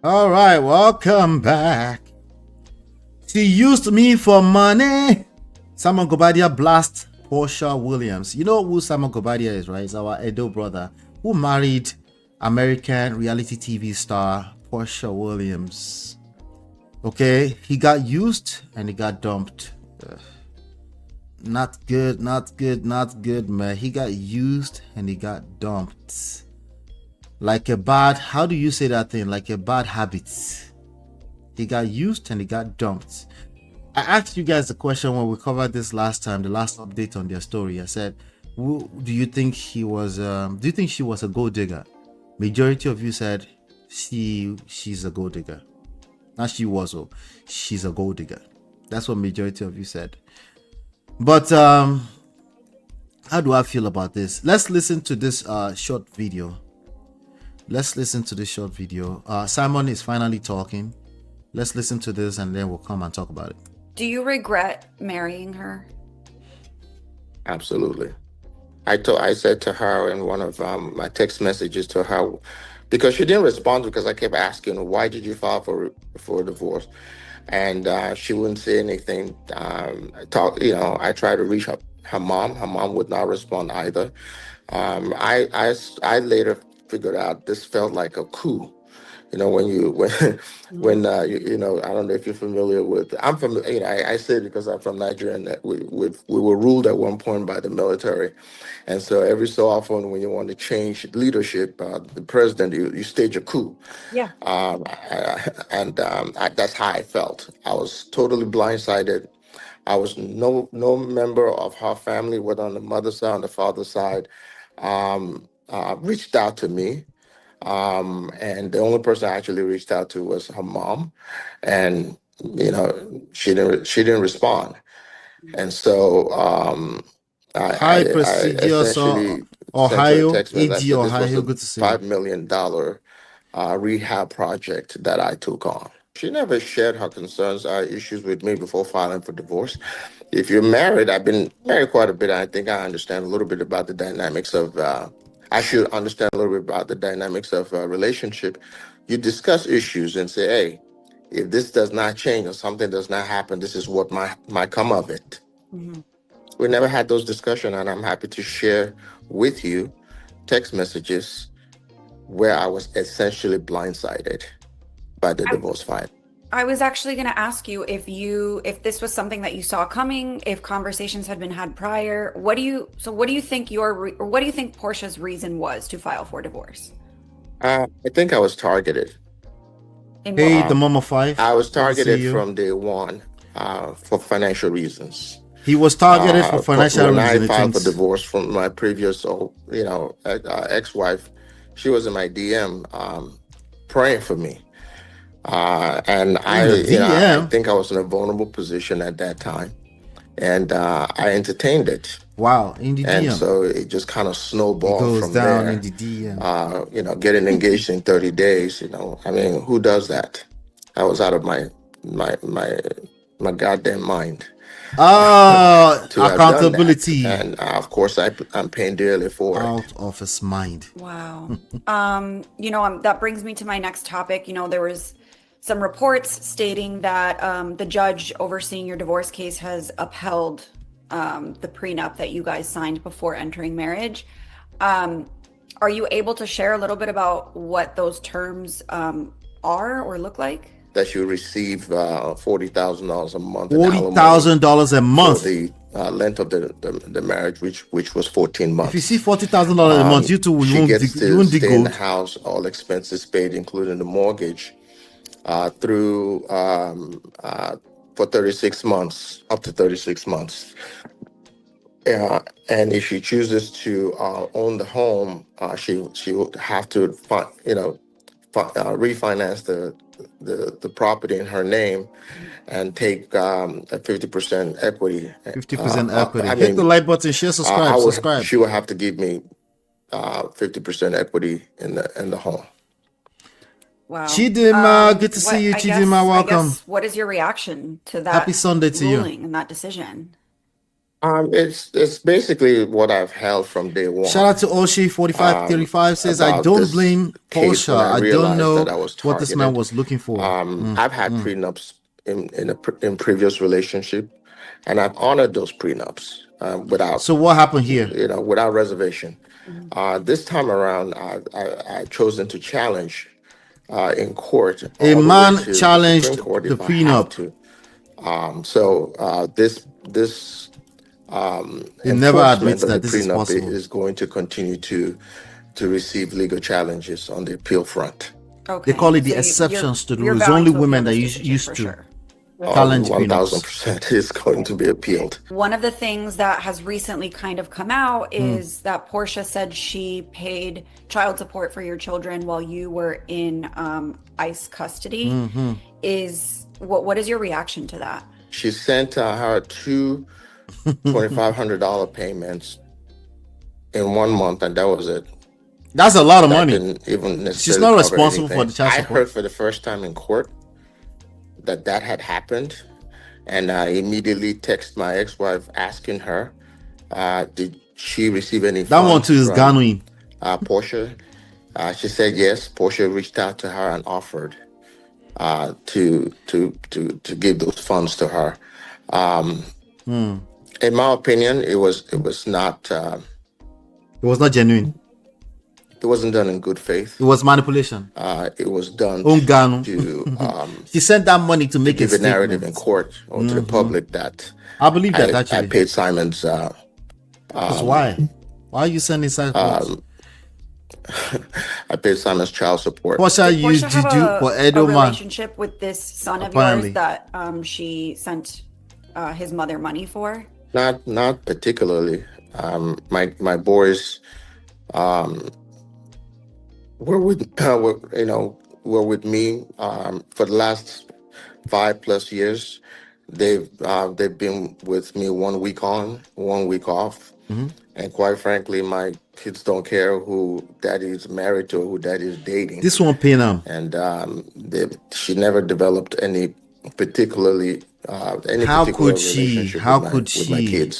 All right, welcome back. She used me for money. Simon Guobadia blast Porsha Williams. You know who Simon Guobadia is, right? He's our Edo brother who married American reality TV star Porsha Williams. Okay, he got used and he got dumped. Not good, not good, not good, man. He got used and he got dumped. Like a bad, how do you say that thing? Like a bad habit. He got used and he got dumped. I asked you guys the question when we covered this last time, the last update on their story. I said, do you think he was, do you think she was a gold digger? Majority of you said she's a gold digger. Not she was, she's a gold digger. That's what majority of you said. But how do I feel about this? Let's listen to this short video. Simon is finally talking. Let's listen to this and then we'll come and talk about it. Do you regret marrying her? Absolutely. I said to her in one of my text messages to her, because she didn't respond, because I kept asking, why did you file for a divorce? And she wouldn't say anything. I tried to reach her mom. Her mom would not respond either. I later figured out this felt like a coup. When I don't know if you're familiar with. I'm familiar. I say it because I'm from Nigeria, and that we were ruled at one point by the military, and so every so often when you want to change leadership, the president, you stage a coup. Yeah. That's how I felt. I was totally blindsided. I was no member of her family, whether on the mother's side or on the father's side, reached out to me. And the only person I actually reached out to was her mom, and she didn't respond. And so Hi, I prestigious essentially sent her a Ohio, text message. I AG said this was Ohio. a Good to see you. $5 million rehab project that I took on. She never shared her concerns or issues with me before filing for divorce. If you're married, I've been married quite a bit. I think I understand a little bit about the dynamics of. I should understand a little bit about the dynamics of a relationship. You discuss issues and say, "Hey, if this does not change or something does not happen, this is what might come of it." Mm-hmm. We never had those discussions, and I'm happy to share with you text messages where I was essentially blindsided by the divorce filing. I was actually going to ask you if this was something that you saw coming, if conversations had been had prior. What do you think what do you think Portia's reason was to file for divorce? I think I was targeted. In Hey, what? the mom of five. I was Good to see targeted you. from day one for financial reasons. He was targeted for financial When I reasons, it filed for thinks. divorce from my previous, ex-wife, she was in my DM praying for me. And In the I DM. think I was in a vulnerable position at that time, and I entertained it. Wow, in the And DM. so it just kind of It snowballed goes from down in there. the DM. Getting engaged in 30 days, I mean, who does that? I was out of my my goddamn mind to have done that. Accountability. And of course, I'm paying dearly for it. Out of his mind. Wow. That brings me to my next topic. There was some reports stating that the judge overseeing your divorce case has upheld the prenup that you guys signed before entering marriage. Are you able to share a little bit about what those terms are or look like? That you receive $40,000 a month in $40,000 a for month. the length of the marriage, which was 14 If you months. see $40,000 a month, you two She won't gets dig, you to won't dig stay in the gold. house, all expenses paid, including the mortgage, through for 36 months, up to 36 months. And if she chooses to own the home, she would have to refinance the property in her name and take a 50% equity. 50% equity. I Hit the mean, like button, share, subscribe. she would have to give me 50% equity in the home. Wow. Chidima, good to see you, Chidima. Welcome. What is your reaction to that Happy Sunday to you. ruling and that decision? It's basically what I've held from day Shout one out to Oshi 4535 says, I about don't this blame case when Porsha. I I don't realized that know I was what this man targeted. was looking for. I've had prenups in previous relationship, and I've honored those prenups without So what happened here? without reservation. Mhm. This time around, I chosen to challenge in court A all the way man to the Supreme challenged Court the if I have prenup. to. This He never enforcement admits of the that this is prenup possible. is going to continue to receive legal challenges on the appeal front. They call Okay, it the so exceptions to the rule. you're It's vowing only to appeal women that this decision used for to sure. challenge prenups. 1000% is going Okay. to be appealed. One of the things that has recently kind of come out Hmm. is that Portia said she paid child support for your children while you were in ICE custody. Mm-hmm. What is your reaction to that? She sent her two $2,500 payments in 1 month, and that was it. That's a lot of That money. didn't even She's necessarily not cover responsible for anything. the child I support. heard for the first time in court that had happened, and I immediately texted my ex-wife asking her, did she receive any That one too funds is from Ganouin. Porsche? She said yes. Porsche reached out to her and offered to give those funds to her. Um, Hmm. in my opinion, it was not It was not genuine. it wasn't done in good faith. It was manipulation. It was done Unganu. to She sent that money to to make a give a narrative in statement. court or to the Hmm. public that I believe that I actually. paid Simon's Because why? Why are you sending side reports? um, I paid Simon's child support. Porsha Did used Portia have juju for a Edoman, relationship with this son of yours apparently. that she sent his mother money for? Not particularly. My boys um, were with me for the last 5+ years. They've been with me 1 week on, 1 week off, Hmm. and quite frankly, my kids don't care who daddy is married to or who daddy is dating. This one paying them. And she never developed any How particular could she? relationship How could with my she? kids.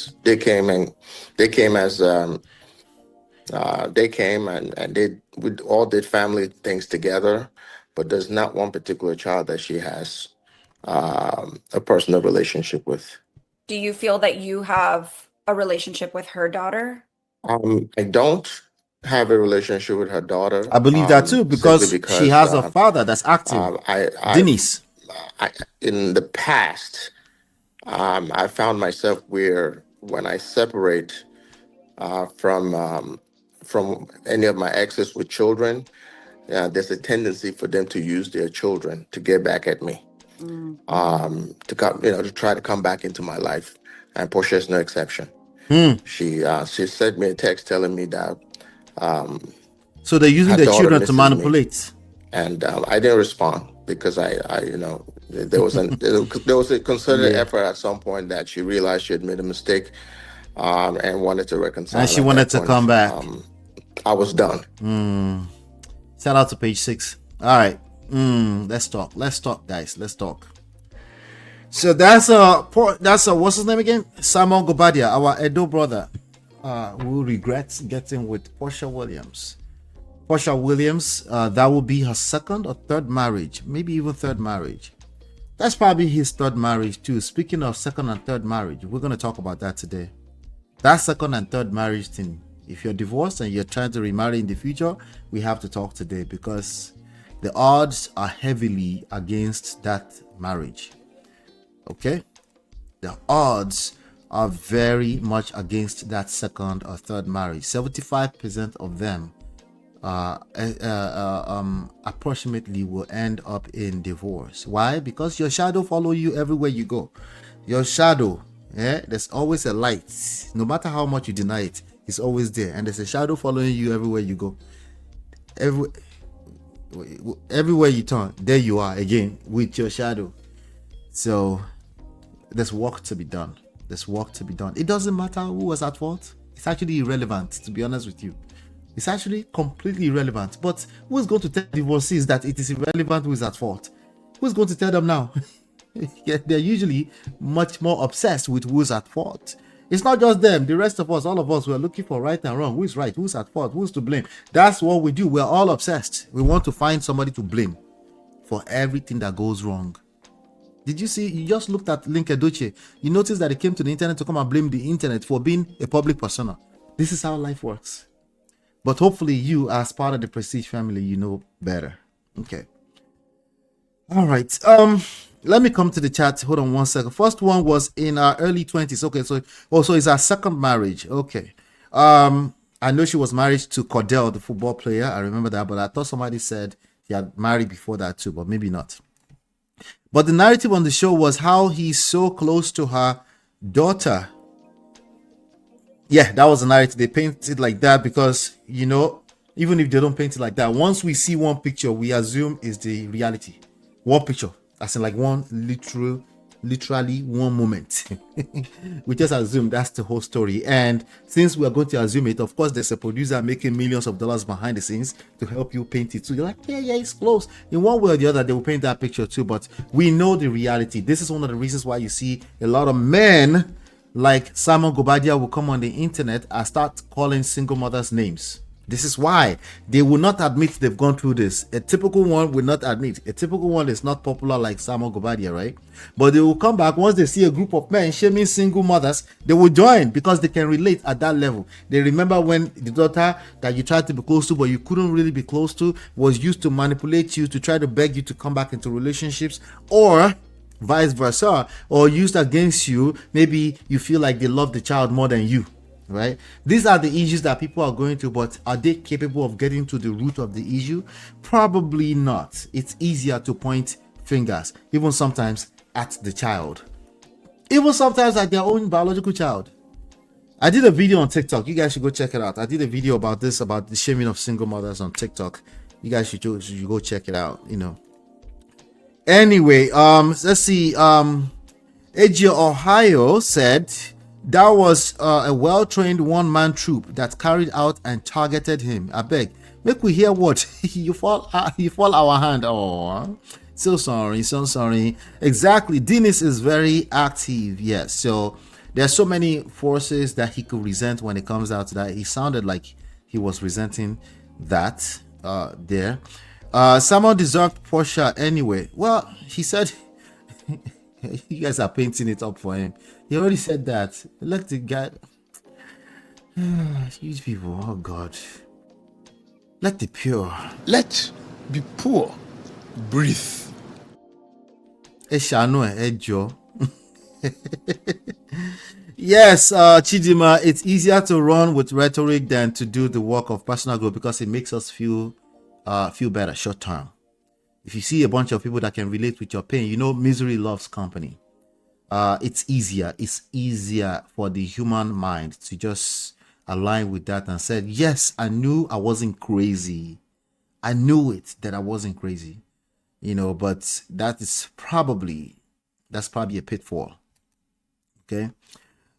We all did family things together, but there's not one particular child that she has a personal relationship with. Do you feel that you have a relationship with her daughter? I don't have a relationship with her daughter, I believe that too, simply because she because has a father that's active. I've Denise. in the past I found myself where when I separate from any of my exes with children, there's a tendency for them to use their children to get back at me, Mm. to try to come back into my life. And Portia is no exception. Hmm. She sent me a text telling me that So they're using her their daughter children to misses me, manipulate. and I didn't respond because there was a concerted Yeah. effort at some point that she realized she had made a mistake, and wanted to And reconcile. she At wanted that to point, come back. I was done. Shout out to page 6. All right. Let's talk. Let's talk, guys. Let's talk. So that's what's his name again? Simon Guobadia, our Edo brother, who regrets getting with Porsha Williams. Porsha Williams, that will be her second or third marriage, maybe even third marriage. That's probably his third marriage too. Speaking of second and third marriage, we're going to talk about that today. That second and third marriage thing. If you're divorced and you're trying to remarry in the future, we have to talk today because the odds are heavily against that marriage. Okay? The odds are very much against that second or third marriage. 75% of them approximately will end up in divorce. Why? Because your shadow follow you everywhere you go. Your shadow, there's always a light. No matter how much you deny it, it's always there. And there's a shadow following you everywhere you go. Everywhere you turn, there you are again with your shadow. So there's work to be done. It doesn't matter who was at fault. It's actually irrelevant, to be honest with you. It's actually completely irrelevant. But who's going to tell divorcees that it is irrelevant who is at fault? Who's going to tell them now? They're usually much more obsessed with who's at fault. It's not just them. The rest of us, all of us, we're looking for right and wrong. Who is right? Who's at fault? Who's to blame? That's what we do. We're all obsessed. We want to find somebody to blame for everything that goes wrong. Did you see? You just looked at Link Edochie. You noticed that he came to the internet to come and blame the internet for being a public persona. This is how life works. But hopefully you, as part of the Prestige family, you know better. Okay. All right. Let me come to the chat. Hold on one second. First one was in our early 20s. Okay, so also it's our second marriage. Okay. I know she was married to Cordell, the football player. I remember that, but I thought somebody said he had married before that too, but maybe not. But the narrative on the show was how he's so close to her daughter. Yeah, that was the narrative. They painted it like that because, you know, even if they don't paint it like that, once we see one picture, we assume is the reality. One picture, as in like one literally one moment. We just assume that's the whole story. And since we are going to assume it, of course, there's a producer making millions of dollars behind the scenes to help you paint it. So you're like, yeah, it's close. In one way or the other, they will paint that picture too. But we know the reality. This is one of the reasons why you see a lot of men like Simon Guobadia will come on the internet and start calling single mothers names. This is why they will not admit they've gone through this. A typical one will not admit. A typical one is not popular like Simon Guobadia, right? But they will come back once they see a group of men shaming single mothers. They will join because they can relate at that level. They remember when the daughter that you tried to be close to but you couldn't really be close to was used to manipulate you, to try to beg you to come back into relationships, or vice versa, or used against you. Maybe you feel like they love the child more than you. Right? These are the issues that people are going through, but are they capable of getting to the root of the issue? Probably not. It's easier to point fingers, even sometimes at the child, even sometimes at their own biological child. I did a video on TikTok. You guys should go check it out. I did a video about this, about the shaming of single mothers on TikTok. You guys should go check it out, you know. Anyway, let's see. AG Ohio said that was a well-trained one-man troop that carried out and targeted him. I beg, make we hear what you fall our hand. Oh, so sorry. Exactly. Dennis is very active. Yes. So there's so many forces that he could resent when it comes out to that. He sounded like he was resenting that there. Someone deserved Porsha anyway. Well, he said you guys are painting it up for him. He already said that. Let the guy. Huge people. Oh God. Let the pure. Let be poor. Breathe. Ejo. Yes, Chidima, it's easier to run with rhetoric than to do the work of personal growth because it makes us feel better short term. If you see a bunch of people that can relate with your pain, you know misery loves company. It's easier for the human mind to just align with that and said, yes, I knew I wasn't crazy. I knew it that I wasn't crazy, you know, but that's probably a pitfall. Okay.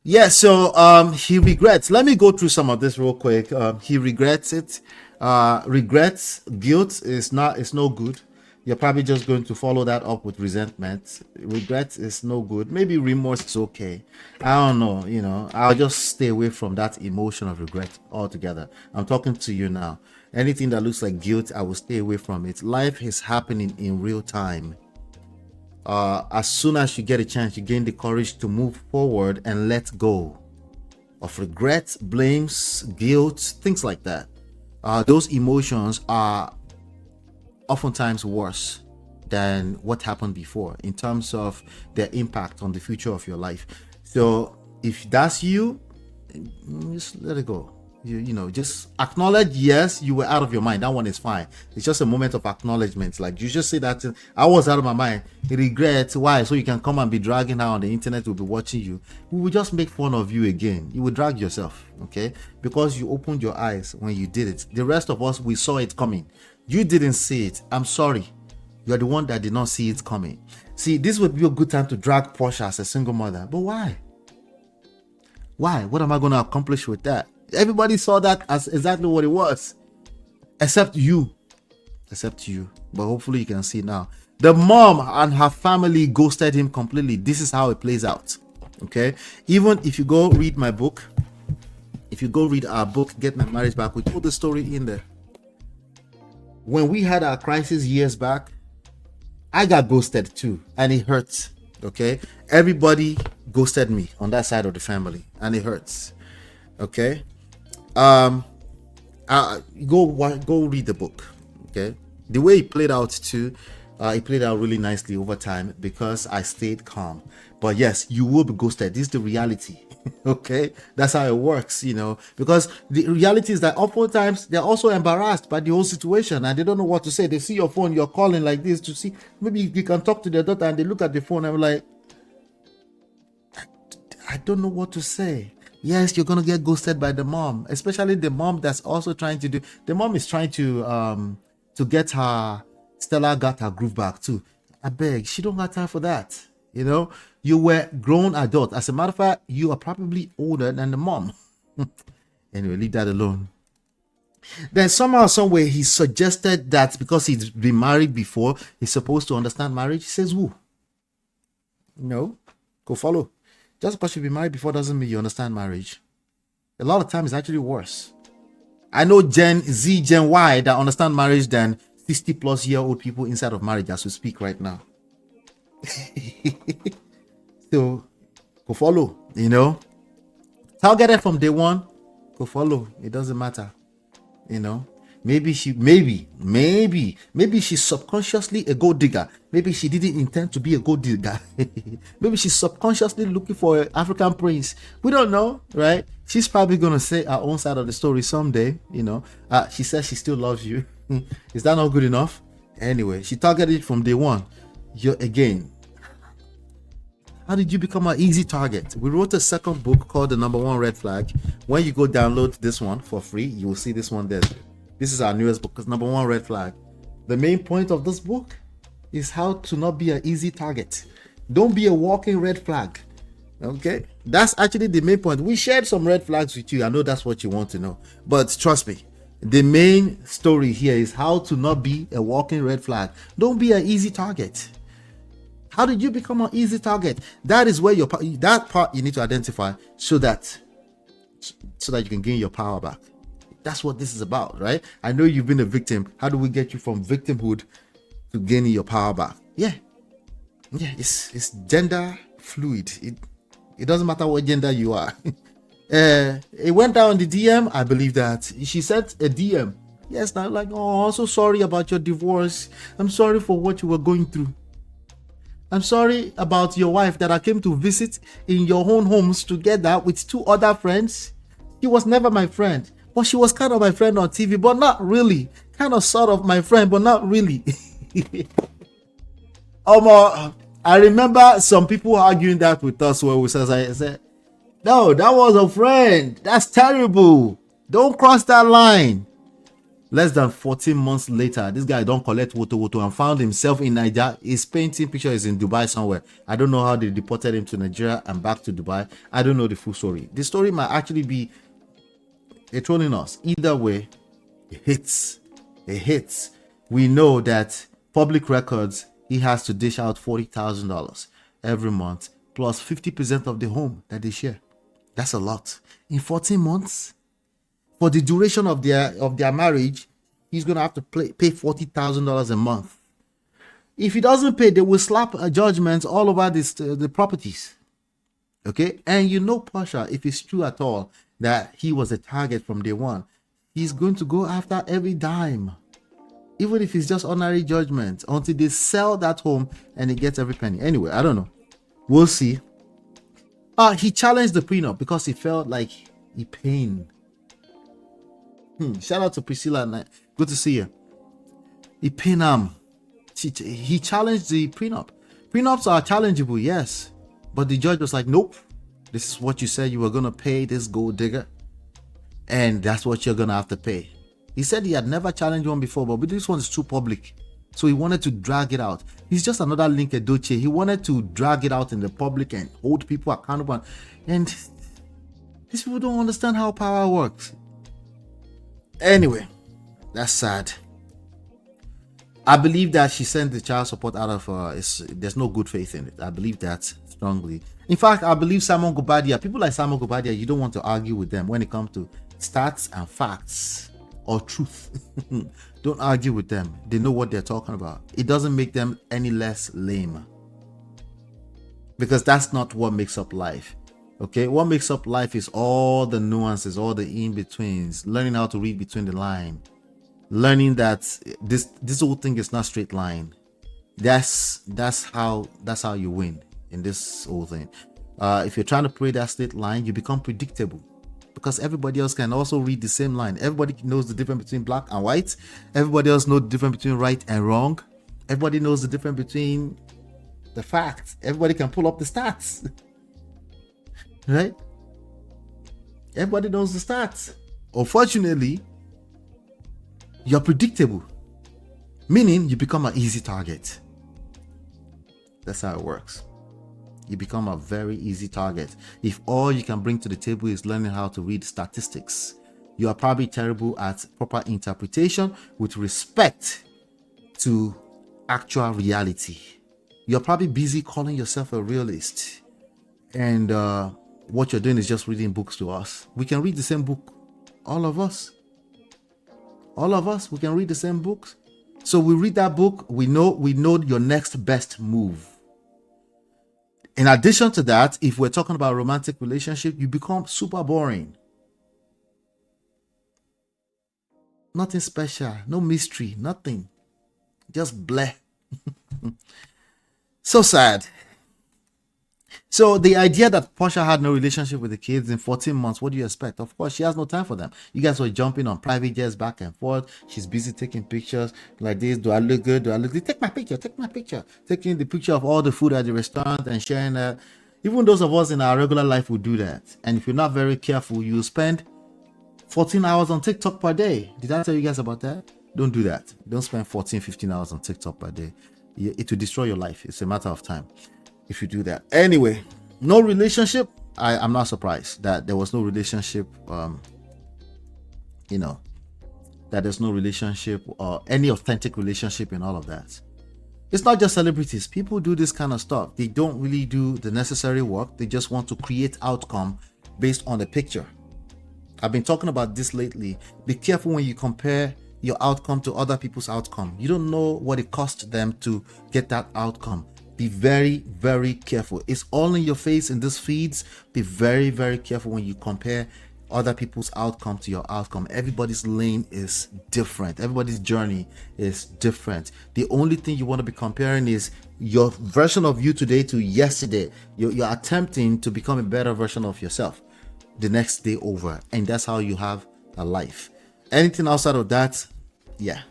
Yeah. So, he regrets. Let me go through some of this real quick. He regrets it. Regrets, guilt is no good. You're probably just going to follow that up with resentment. Regret is no good. Maybe remorse is okay. I don't know. You know, I'll just stay away from that emotion of regret altogether. I'm talking to you now. Anything that looks like guilt, I will stay away from it. Life is happening in real time. As soon as you get a chance, you gain the courage to move forward and let go of regret, blames, guilt, things like that. Those emotions are oftentimes worse than what happened before in terms of their impact on the future of your life. So if that's you, just let it go. You know, just acknowledge, yes, you were out of your mind. That one is fine. It's just a moment of acknowledgement. Like you just say that I was out of my mind. Regret. Why? So you can come and be dragging her on the internet. We'll be watching you. We will just make fun of you again. You will drag yourself, okay? Because you opened your eyes when you did it. The rest of us, we saw it coming. You didn't see it. I'm sorry. You're the one that did not see it coming. See, this would be a good time to drag Porsha as a single mother. But why? Why? What am I going to accomplish with that? Everybody saw that as exactly what it was. Except you. But hopefully you can see now. The mom and her family ghosted him completely. This is how it plays out. Okay, even if you go read my book, if you go read our book, Get My Marriage Back, we put the story in there. When we had our crisis years back, I got ghosted too, and it hurts. Okay, everybody ghosted me on that side of the family, and it hurts. Okay, go read the book. Okay, the way it played out too, it played out really nicely over time because I stayed calm. But yes, you will be ghosted. This is the reality. Okay, that's how it works, because the reality is that oftentimes they're also embarrassed by the whole situation and they don't know what to say. They see your phone, you're calling like this to see, maybe you can talk to their daughter, and they look at the phone and I'm like, I don't know what to say. Yes, you're gonna get ghosted by the mom, especially the mom that's also trying to do. The mom is trying to get her Stella got her groove back too. I beg, she don't got time for that. You were grown adult. As a matter of fact, you are probably older than the mom. Anyway, leave that alone. Then somehow, somewhere, he suggested that because he's been married before, he's supposed to understand marriage. He says, "Who? No, go follow." Just because you've been married before doesn't mean you understand marriage. A lot of times it's actually worse. I know Gen Z, Gen Y that understand marriage than 60-plus-year-old people inside of marriage as we speak right now. So, go follow, Targeted from day one, go follow. It doesn't matter, Maybe she's subconsciously a gold digger. Maybe she didn't intend to be a gold digger. Maybe she's subconsciously looking for an African prince. We don't know, right? She's probably gonna say her own side of the story someday. She says she still loves you. Is that not good enough? Anyway, she targeted from day one. How did you become an easy target? We wrote a second book called The Number One Red Flag. When you go download this one for free, you will see this one there. This is our newest book, Number One Red Flag. The main point of this book is how to not be an easy target. Don't be a walking red flag. Okay? That's actually the main point. We shared some red flags with you. I know that's what you want to know. But trust me, the main story here is how to not be a walking red flag. Don't be an easy target. How did you become an easy target? That is where that part you need to identify so that you can gain your power back. That's what this is about, right? I know you've been a victim. How do we get you from victimhood to gaining your power back? Yeah, it's gender fluid. It doesn't matter what gender you are. It went down the DM. I believe that she sent a DM. Yes, now like, oh, I'm so sorry about your divorce. I'm sorry for what you were going through. I'm sorry about your wife that I came to visit in your own homes together with 2 other friends. She was never my friend, but she was kind of my friend on TV, but not really. Kind of sort of my friend, but not really. I remember some people arguing that with us where we said, no, that was a friend. That's terrible. Don't cross that line. Less than 14 months later, this guy don't collect woto and found himself in Nigeria. His painting picture is in Dubai somewhere. I don't know how they deported him to Nigeria and back to Dubai. I don't know the full story. The story might actually be trolling us. Either way, it hits. It hits. We know that public records, he has to dish out $40,000 every month, plus 50% of the home that they share. That's a lot. In 14 months? For the duration of their marriage, he's going to have to pay $40,000 a month. If he doesn't pay, they will slap a judgment all over the properties. Okay? And Porsha, if it's true at all that he was a target from day one, he's going to go after every dime. Even if it's just ordinary judgment, until they sell that home and he gets every penny. Anyway, I don't know. We'll see. He challenged the prenup because he felt like he pained. Shout out to Priscilla. Good to see you. He challenged the prenup. Prenups are challengeable, yes. But the judge was like, nope. This is what you said you were going to pay this gold digger. And that's what you're going to have to pay. He said he had never challenged one before, but this one is too public. So he wanted to drag it out. He's just another Link Edochie. He wanted to drag it out in the public and hold people accountable. And these people don't understand how power works. Anyway, that's sad. I believe that she sent the child support out of there's no good faith in it. I believe that strongly. In fact, I believe Simon Guobadia, people like Simon Guobadia, you don't want to argue with them when it comes to stats and facts or truth. Don't argue with them. They know what they're talking about. It doesn't make them any less lame, because that's not what makes up life. Okay, what makes up life is all the nuances, all the in-betweens, learning how to read between the line, learning that this whole thing is not straight line. That's how you win in this whole thing. If you're trying to play that straight line, you become predictable, because everybody else can also read the same line. Everybody knows the difference between black and white. Everybody else knows the difference between right and wrong. Everybody knows the difference between the facts. Everybody can pull up the stats. Right? Everybody knows the stats. Unfortunately, you're predictable, meaning you become an easy target. That's how it works. You become a very easy target. If all you can bring to the table is learning how to read statistics, you are probably terrible at proper interpretation with respect to actual reality. You're probably busy calling yourself a realist, and what you're doing is just reading books to us. We can read the same book, all of us, we can read the same books. So we read that book, we know your next best move. In addition to that, if we're talking about romantic relationship, you become super boring. Nothing special, no mystery, nothing, just bleh. So sad. So the idea that Porsha had no relationship with the kids in 14 months, what do you expect? Of course, she has no time for them. You guys were jumping on private jets back and forth. She's busy taking pictures like this. Do I look good? Do I look good? Take my picture. Taking the picture of all the food at the restaurant and sharing that. Even those of us in our regular life would do that. And if you're not very careful, you spend 14 hours on TikTok per day. Did I tell you guys about that? Don't do that. Don't spend 14, 15 hours on TikTok per day. It will destroy your life. It's a matter of time if you do that. Anyway, no relationship. I'm not surprised that there was no relationship. That there's no relationship or any authentic relationship in all of that. It's not just celebrities. People do this kind of stuff. They don't really do the necessary work. They just want to create outcome based on the picture. I've been talking about this lately. Be careful when you compare your outcome to other people's outcome. You don't know what it cost them to get that outcome. Be very, very careful. It's all in your face in these feeds. Be very, very careful when you compare other people's outcome to your outcome. Everybody's lane is different. Everybody's journey is different. The only thing you want to be comparing is your version of you today to yesterday. You're attempting to become a better version of yourself the next day over. And that's how you have a life. Anything outside of that, yeah,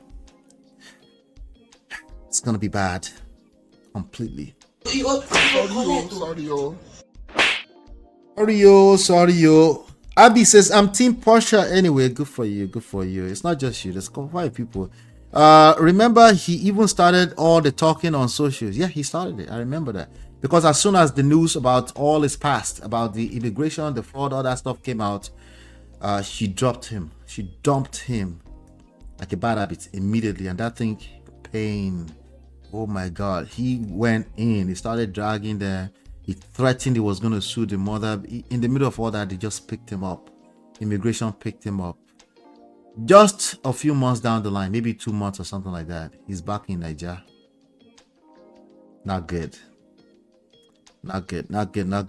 it's going to be bad. Completely. Sorry, yo. Abby says, I'm Team Porsha anyway. Good for you. It's not just you. There's 5 people. Remember, he even started all the talking on socials. Yeah, he started it. I remember that. Because as soon as the news about all his past, about the immigration, the fraud, all that stuff came out, she dropped him. She dumped him like a bad habit immediately. And that thing, pain. Oh my God. He went in. He started dragging there. He threatened he was going to sue the mother. In the middle of all that, they just picked him up. Immigration picked him up. Just a few months down the line, maybe 2 months or something like that, he's back in Nigeria. Not good.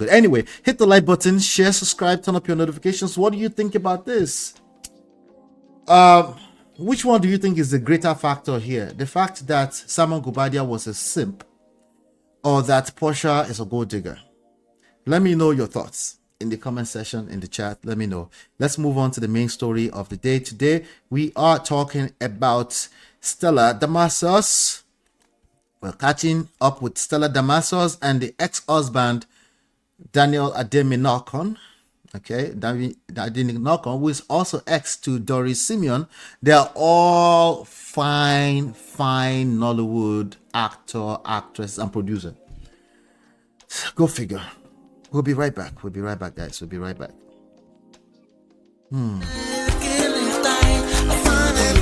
Anyway, hit the like button, share, subscribe, turn up your notifications. What do you think about this? Which one do you think is the greater factor here? The fact that Simon Guobadia was a simp, or that Porsha is a gold digger? Let me know your thoughts in the comment section, in the chat. Let me know. Let's move on to the main story of the day. Today, we are talking about Stella Damasos. We're catching up with Stella Damasos and the ex-husband, Daniel Ademinokon. Okay, Ademinokon, who is also ex to Doris Simeon. They're all fine Nollywood actor, actress, and producer. Go figure. We'll be right back. Guys. We'll be right back.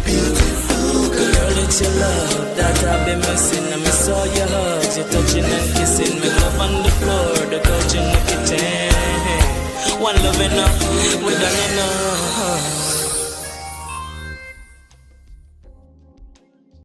Beautiful girl. it's your love that I've been missing. I miss all your hugs, your touching and kissing. Me love on the floor, the couch in the kitchen. One love enough, we done enough.